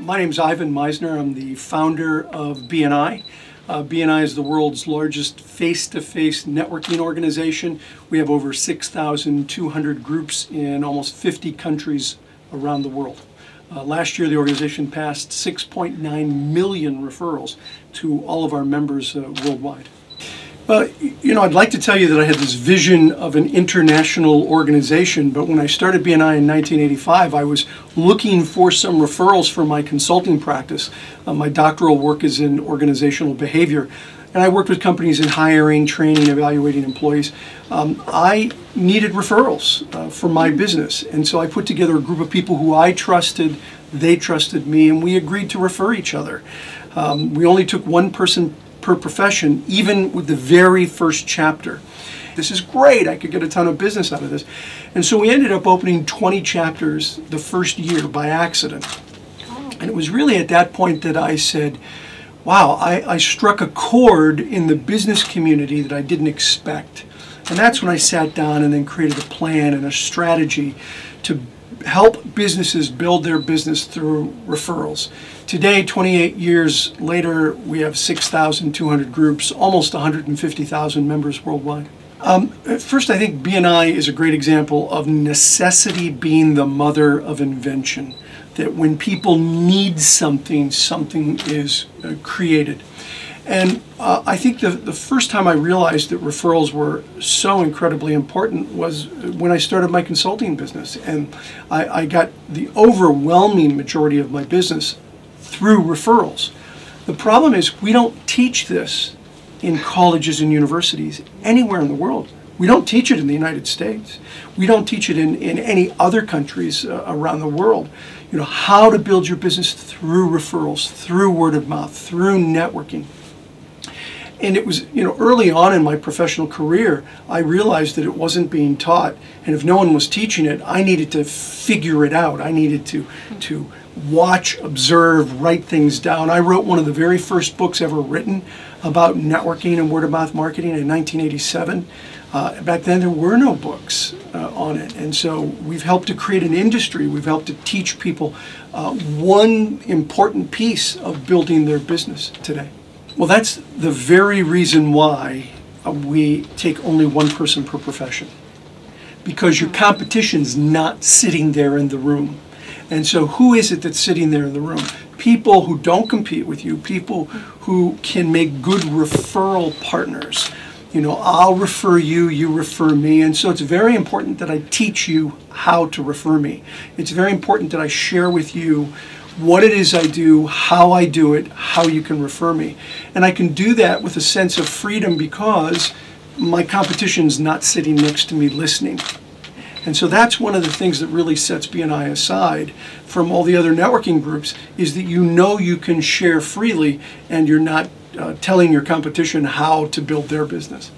My name is Ivan Misner. I'm the founder of BNI. BNI is the world's largest face-to-face networking organization. We have over 6,200 groups in almost 50 countries around the world. Last year, the organization passed 6.9 million referrals to all of our members worldwide. I'd like to tell you that I had this vision of an international organization, but when I started BNI in 1985, I was looking for some referrals for my consulting practice. My doctoral work is in organizational behavior, and I worked with companies in hiring, training, evaluating employees. I needed referrals for my business, and so I put together a group of people who I trusted, they trusted me, and we agreed to refer each other. We only took one person per profession, even with the very first chapter. This is great, I could get a ton of business out of this. And so we ended up opening 20 chapters the first year by accident. And it was really at that point that I said, wow, I struck a chord in the business community that I didn't expect. And that's when I sat down and then created a plan and a strategy to help businesses build their business through referrals. Today, 28 years later, we have 6,200 groups, almost 150,000 members worldwide. First, I think BNI is a great example of necessity being the mother of invention. That when people need something, something is created. And I think the first time I realized that referrals were so incredibly important was when I started my consulting business. And I got the overwhelming majority of my business through referrals. The problem is we don't teach this in colleges and universities anywhere in the world. We don't teach it in the United States. We don't teach it in any other countries around the world. How to build your business through referrals, through word of mouth, through networking. And it was, early on in my professional career, I realized that it wasn't being taught. And if no one was teaching it, I needed to figure it out. I needed to watch, observe, write things down. I wrote one of the very first books ever written about networking and word of mouth marketing in 1987. Back then there were no books on it. And so we've helped to create an industry. We've helped to teach people one important piece of building their business today. Well, that's the very reason why we take only one person per profession. Because your competition's not sitting there in the room. And so who is it that's sitting there in the room? People who don't compete with you, people who can make good referral partners. I'll refer you, you refer me. And so it's very important that I teach you how to refer me. It's very important that I share with you what it is I do, how I do it, how you can refer me. And I can do that with a sense of freedom because my competition's not sitting next to me listening. And so that's one of the things that really sets BNI aside from all the other networking groups, is that you can share freely and you're not telling your competition how to build their business.